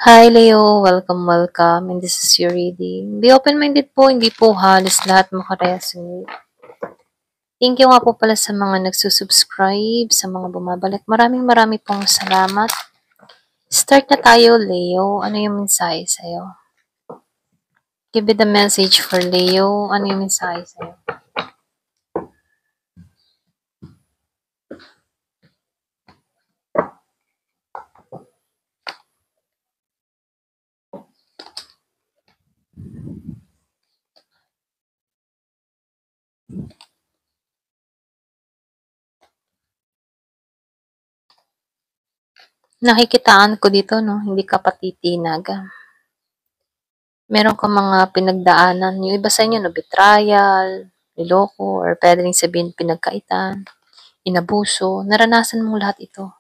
Hi Leo, welcome, and this is your reading. Be open-minded po, hindi po halos lahat makaresonate. Thank you nga po pala sa mga nagsusubscribe, sa mga bumabalik. Maraming pong salamat. Start na tayo, Leo. Ano yung mensahe sa'yo? Give it the message for Leo. Ano yung mensahe sa'yo? Nakikitaan ko dito, no? Hindi ka patitinag. Meron ka mga pinagdaanan. Yung iba sa inyo, no? Betrayal, niloko, or pwede rin sabihin pinagkaitan, inabuso. Naranasan mong lahat ito.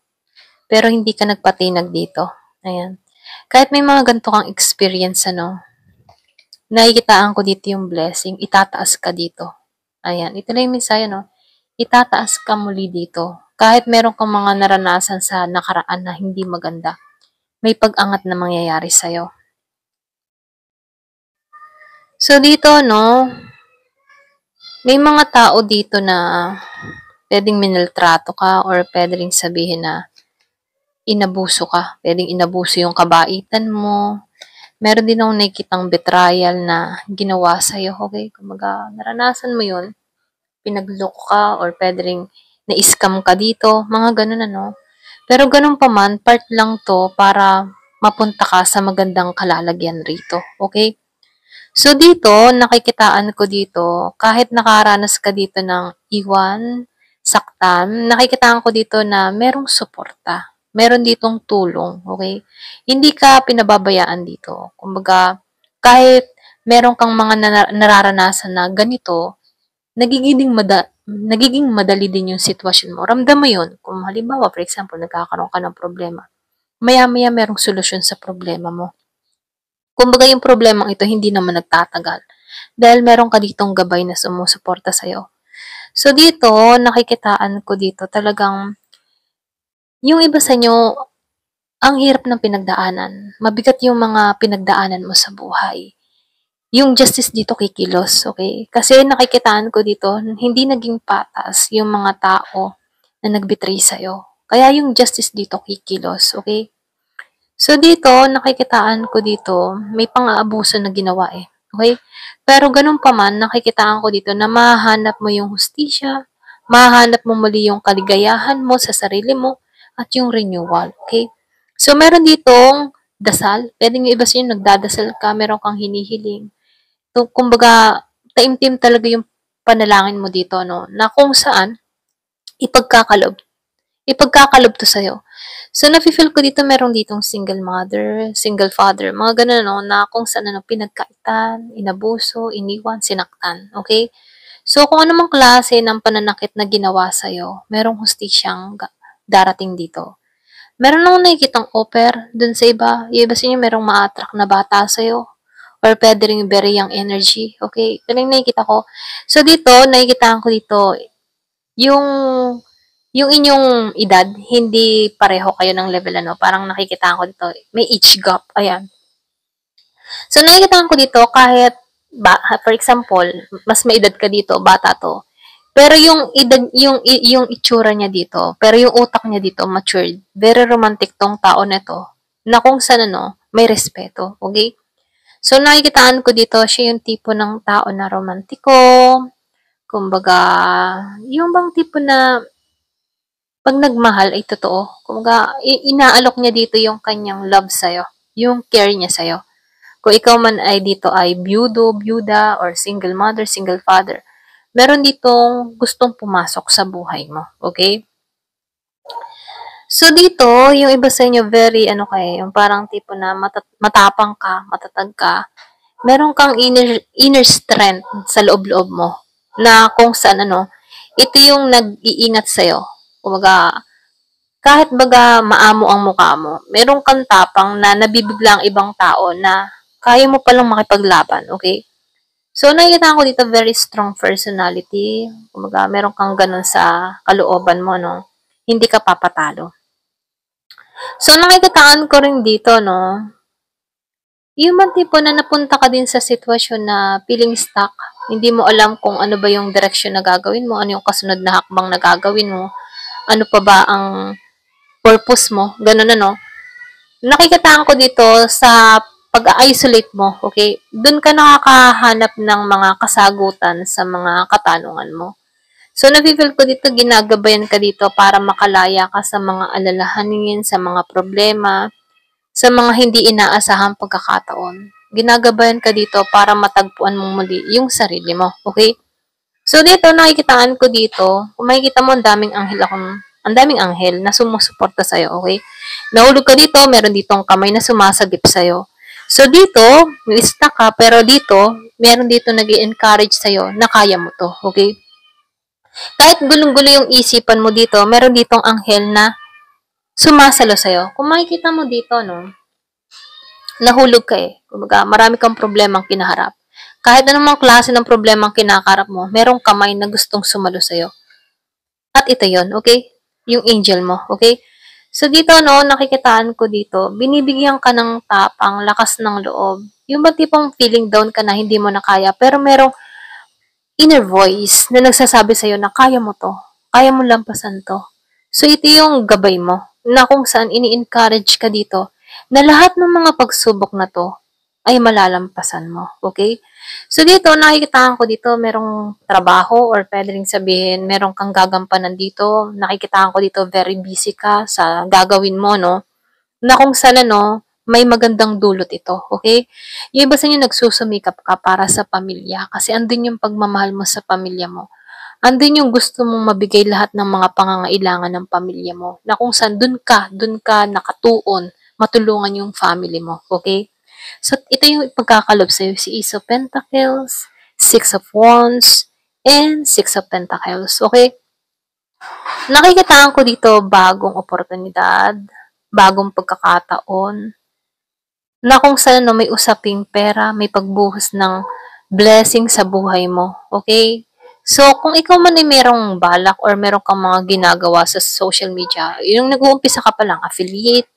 Pero hindi ka nagpatinag dito. Ayan. Kahit may mga ganito kang experience, nakikitaan ko dito yung blessing, itataas ka dito. Ayan. Ito na yung mensahe, no? Itataas ka muli dito. Kahit meron kang mga naranasan sa nakaraan na hindi maganda, may pag-angat na mangyayari sa'yo. So, dito, no, may mga tao dito na pwedeng minaltrato ka or pwede rin sabihin na inabuso ka. Pwedeng inabuso yung kabaitan mo. Meron din akong nakikitang betrayal na ginawa sa'yo, okay? Kumaga, naranasan mo yun, pinagloko ka, or pwede rin na-scam ka dito, mga ganun Pero ganun pa man, part lang to para mapunta ka sa magandang kalalagyan rito, okay? So dito, nakikitaan ko dito, kahit nakaranas ka dito ng iwan, saktan, nakikitaan ko dito na merong suporta. Meron ditong tulong, okay? Hindi ka pinababayaan dito. Kumbaga, kahit meron kang mga nararanasan na ganito, nagiging madali din yung sitwasyon mo. Ramdam mo yun. Kung halimbawa, for example, nagkakaroon ka ng problema, maya-maya merong solusyon sa problema mo. Kumbaga yung problemang ito hindi naman nagtatagal dahil meron ka ditong gabay na sumusuporta sa'yo. So dito, nakikitaan ko dito talagang yung iba sa inyo, ang hirap ng pinagdaanan. Mabigat yung mga pinagdaanan mo sa buhay. Yung justice dito kikilos, okay? Kasi nakikitaan ko dito, hindi naging patas yung mga tao na nagbetray sa'yo. Kaya yung justice dito kikilos, okay? So dito, nakikitaan ko dito, may pang-aabuso na ginawa eh. Okay? Pero ganun pa man, nakikitaan ko dito na mahanap mo yung hustisya, mahanap mo muli yung kaligayahan mo sa sarili mo, at yung renewal. Okay? So meron ditong dasal. Pwede yung iba sa'yo, nagdadasal ka, meron kang hinihiling. So, kumbaga, taimtim talaga yung panalangin mo dito, no? Na kung saan, ipagkakalob ipagkakalob to sa'yo. So, nafe-feel ko dito, meron ditong single mother, single father, mga ganun, na kung saan, pinagkaitan, inabuso, iniwan, sinaktan, okay? So, kung anumang klase ng pananakit na ginawa sa'yo, merong hustisyang darating dito. Meron akong nakikitang offer dun sa iba. Yung iba sa inyo, merong ma-attract na bata sa'yo. Or pwede rin very young energy. Okay? Ito lang nakikita ko. So, dito, nakikita ko dito, yung yung inyong edad, hindi pareho kayo ng level Parang nakikita ko dito, may age gap. Ayan. So, nakikita ko dito, kahit, for example, mas may edad ka dito, bata to. Pero yung edad, yung itsura niya dito, pero yung utak niya dito, matured. Very romantic tong tao na to, na kung saan may respeto. Okay? So, nakikitaan ko dito, siya yung tipo ng tao na romantiko, kumbaga, yung bang tipo na pag nagmahal ay totoo. Kumbaga, inaalok niya dito yung kanyang love sa'yo. Yung care niya sa'yo. Kung ikaw man ay dito ay byuda, or single mother, single father, meron ditong gustong pumasok sa buhay mo. Okay? So, dito, yung iba sa inyo, very, yung parang tipo na matapang ka, matatag ka, meron kang inner strength sa loob-loob mo, na kung saan, ito yung nag-iingat sa'yo. Kumbaga, kahit baga maamo ang mukha mo, meron kang tapang na nabibigla ang ibang tao na kaya mo palang makipaglaban, okay? So, nakikita ko dito very strong personality. Kumbaga, meron kang ganun sa kalooban mo, Hindi ka papatalo. So, nakikitaan ko rin dito, Yung man tipo na napunta ka din sa sitwasyon na feeling stuck, hindi mo alam kung ano ba yung direksyon na gagawin mo, ano yung kasunod na hakbang na gagawin mo, ano pa ba ang purpose mo, ganun ano. Nakikitaan ko dito sa pag-isolate mo, okay? Doon ka nakakahanap ng mga kasagutan sa mga katanungan mo. So, nafe-feel ko dito, ginagabayan ka dito para makalaya ka sa mga alalahanin, sa mga problema, sa mga hindi inaasahang pagkakataon. Ginagabayan ka dito para matagpuan mong muli yung sarili mo, okay? So, dito, nakikitaan ko dito, kung makikita mo, ang daming anghel na sumusuporta sa'yo, okay? Nahulog ka dito, meron ditong kamay na sumasagip sa'yo. So, dito, lista ka, pero dito, meron dito nag encourage sa'yo na kaya mo to, okay? Kahit gulong-gulo yung isipan mo dito, meron ditong anghel na sumasalo sa'yo. Kung makikita mo dito, no, nahulog ka eh. Kumbaga, marami kang problemang kinaharap. Kahit anumang klase ng problemang kinakarap mo, merong kamay na gustong sumalo sa'yo. At ito yon, okay? Yung angel mo, okay? So dito, no, nakikitaan ko dito, binibigyan ka ng tapang, lakas ng loob. Yung ba tipong feeling down ka na hindi mo na kaya, pero merong inner voice na nagsasabi sa'yo na kaya mo to, kaya mo lampasan to. So ito yung gabay mo, na kung saan ini-encourage ka dito, na lahat ng mga pagsubok na to ay malalampasan mo, okay? So dito, nakikitaan ko dito, merong trabaho or pwede rin sabihin, merong kang gagampanan dito. Nakikitaan ko dito, very busy ka sa gagawin mo, no? Na kung saan, no, may magandang dulot ito, okay? Yung iba sa inyo, nagsusumikap ka para sa pamilya kasi andun yung pagmamahal mo sa pamilya mo. Andun yung gusto mong mabigay lahat ng mga pangangailangan ng pamilya mo. Na kung saan dun ka nakatuon, matulungan yung family mo, okay? So, ito yung pagkakalob sa'yo, si Ace of Pentacles, Six of Wands, and Six of Pentacles. Okay? Nakikitaan ko dito bagong oportunidad, bagong pagkakataon, na kung saan no, may usaping pera, may pagbuhos ng blessing sa buhay mo. Okay? So, kung ikaw man ay merong balak or meron kang mga ginagawa sa social media, yung nag-uumpisa ka pa lang, affiliate,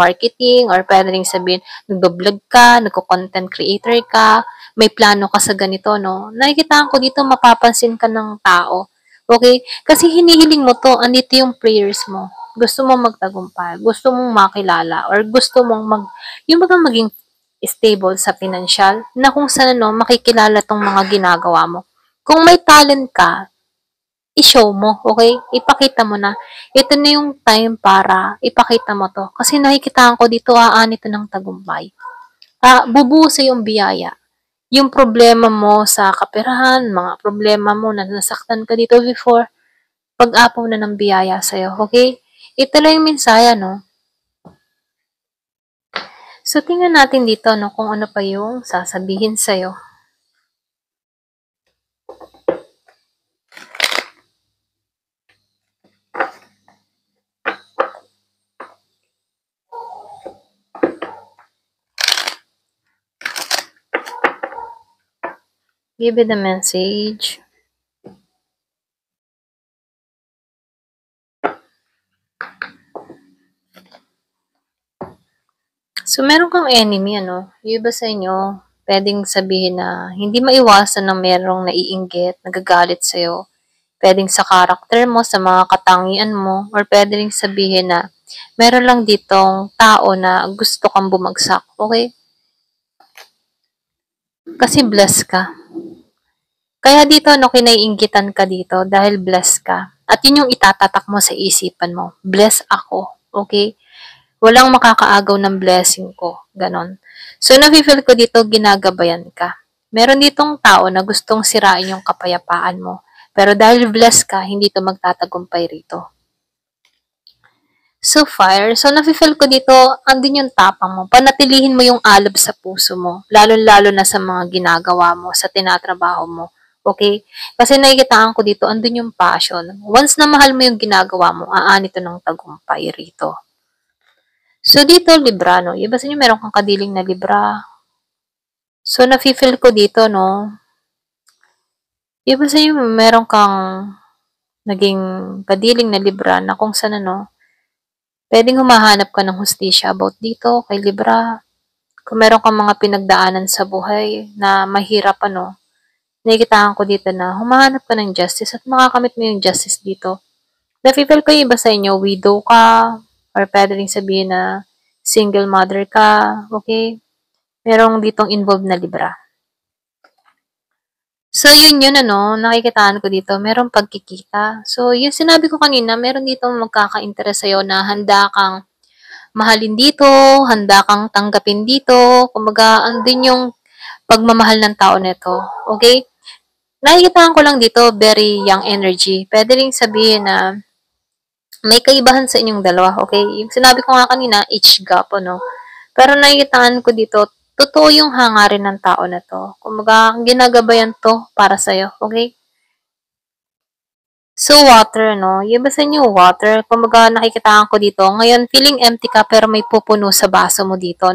marketing, or pwede rin sabihin, nagbablog ka, nagko-content creator ka, may plano ka sa ganito, no? Nakikita ko dito, mapapansin ka ng tao. Okay? Kasi hinihiling mo to, andito yung prayers mo. Gusto mong magtagumpay, gusto mong makilala, or gusto mong yung baga maging stable sa financial, na kung saan, no, makikilala tong mga ginagawa mo. Kung may talent ka, i-show mo, okay? Ipakita mo na. Ito na yung time para ipakita mo to. Kasi nakikitaan ko dito, ito ng tagumpay. Bubuo sa yung biyaya. Yung problema mo sa kaperahan, mga problema mo na nasaktan ka dito before, pag-apaw na ng biyaya sa'yo, okay? Ito lang yung mensaya, no? So, tingnan natin dito, no, kung ano pa yung sasabihin sa'yo. Give it a message. So, meron kang enemy, ano? Yung iba sa inyo, pwedeng sabihin na hindi maiwasan na merong naiinggit, nagagalit sa'yo. Pwedeng sa karakter mo, sa mga katangian mo, or pwede rin sabihin na meron lang ditong tao na gusto kang bumagsak, okay? Kasi blessed ka. Kaya dito, no, kinaiinggitan ka dito dahil blessed ka. At yun yung itatatak mo sa isipan mo. Bless ako, okay? Walang makakaagaw ng blessing ko. Ganon. So, nafe-feel ko dito, ginagabayan ka. Meron ditong tao na gustong sirain yung kapayapaan mo. Pero dahil blessed ka, hindi to magtatagumpay rito. So, fire. So, nafe-feel ko dito, andun yung tapang mo. Panatilihin mo yung alab sa puso mo. Lalo-lalo na sa mga ginagawa mo, sa tinatrabaho mo. Okay? Kasi nakikitaan ko dito, andun yung passion. Once na mahal mo yung ginagawa mo, aanito ng tagumpay rito. So, dito, Libra, no? Iba sa inyo, meron kang kadiling na Libra. So, nafe-feel ko dito, no? Iba sa inyo, meron kang naging kadiling na Libra na kung saan, ano, pwedeng humahanap ka ng hustisya about dito kay Libra. Kung meron kang mga pinagdaanan sa buhay na mahirap, nakikitaan ko dito na humahanap ka ng justice at makakamit mo yung justice dito. Nafe-feel ko yung iba sa inyo, widow ka, or pwede rin sabihin na single mother ka, okay? Merong ditong involved na libra. So, yun, nakikitaan ko dito, merong pagkikita. So, yung sinabi ko kanina, meron dito magkaka-interest sa'yo na handa kang mahalin dito, handa kang tanggapin dito, kumbaga, andun yung pagmamahal ng tao nito. Okay? Nakikitaan ko lang dito, very young energy. Pwede rin sabihin na may kaibahan sa inyong dalawa, okay? Yung sinabi ko nga kanina, age gap, Pero nakikitaan ko dito, totoo yung hangarin ng tao na to. Kumbaga, ginagabayan to para sa'yo, okay? So, water, Yung basta niyo water, kumbaga nakikitaan ko dito, ngayon, feeling empty ka pero may pupuno sa baso mo dito,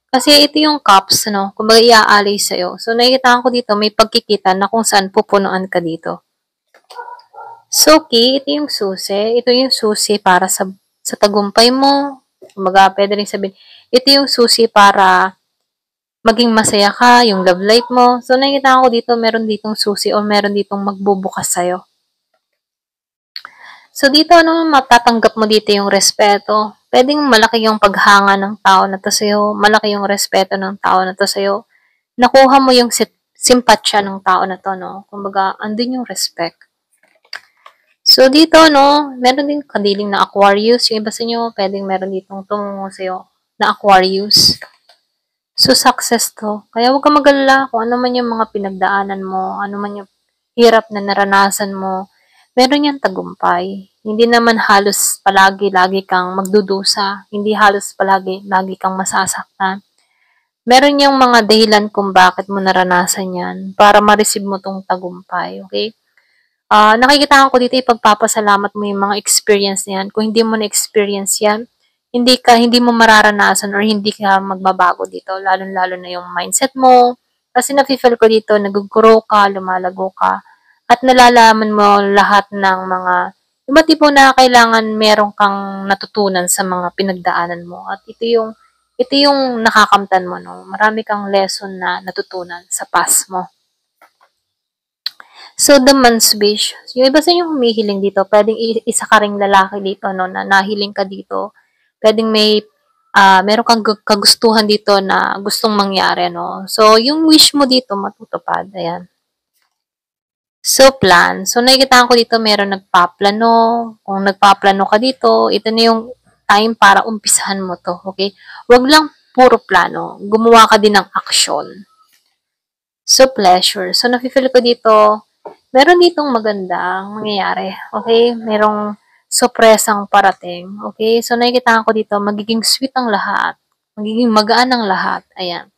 Kasi ito yung cups, Kumbaga, iaalay sa'yo. So, nakikitaan ko dito, may pagkikita na kung saan pupunuan ka dito. So, okay, ito yung susi. Ito yung susi para sa tagumpay mo. Kumbaga, pwede rin sabihin, ito yung susi para maging masaya ka, yung love life mo. So, nakikita ko dito, meron ditong susi o meron ditong magbubukas sa'yo. So, dito, matatanggap mo dito yung respeto. Pwedeng malaki yung paghanga ng tao na to sa'yo. Malaki yung respeto ng tao na to sa'yo. Nakuha mo yung simpatsya ng tao na to, Kumbaga, andun yung respect. So, dito, meron din kadiling na Aquarius. Yung iba sa inyo, pwedeng meron ditong tumungo sa'yo na Aquarius. So, success to. Kaya huwag kang mag-alala kung ano man yung mga pinagdaanan mo, ano man yung hirap na naranasan mo, meron yung tagumpay. Hindi naman halos palagi-lagi kang magdudusa. Hindi halos palagi-lagi kang masasaktan. Meron yung mga dahilan kung bakit mo naranasan yan para ma-receive mo tong tagumpay. Okay? Nakikita ko dito, ipagpapasalamat mo yung mga experience niyan. Kung hindi mo na-experience yan, hindi mo mararanasan or hindi ka magbabago dito, lalo-lalo na yung mindset mo. Kasi nafe-feel ko dito, nag-grow ka, lumalago ka, at nalalaman mo lahat ng mga, yung tipo na kailangan meron kang natutunan sa mga pinagdaanan mo. At ito yung nakakamtan mo, Marami kang lesson na natutunan sa past mo. So, the man's wish. Yung iba sa inyo humihiling dito, pwedeng isa ka ring lalaki dito, na nahiling ka dito. Pwedeng meron kang kagustuhan dito na gustong mangyari, So, yung wish mo dito, matutupad. Ayan. So, plan. So, nakikita ko dito, meron nagpaplano. Kung nagpaplano ka dito, ito na yung time para umpisahan mo to, okay? Huwag lang puro plano. Gumawa ka din ng action. So, pleasure. So, nafe-feel ko dito, meron ditong magandang mangyayari. Okay? Merong sorpresang parating. Okay? So, nakikita ko dito, magiging sweet ang lahat. Magiging magaan ang lahat. Ayan.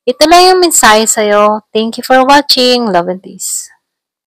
Ito lang yung mensahe sa'yo. Thank you for watching. Love and peace.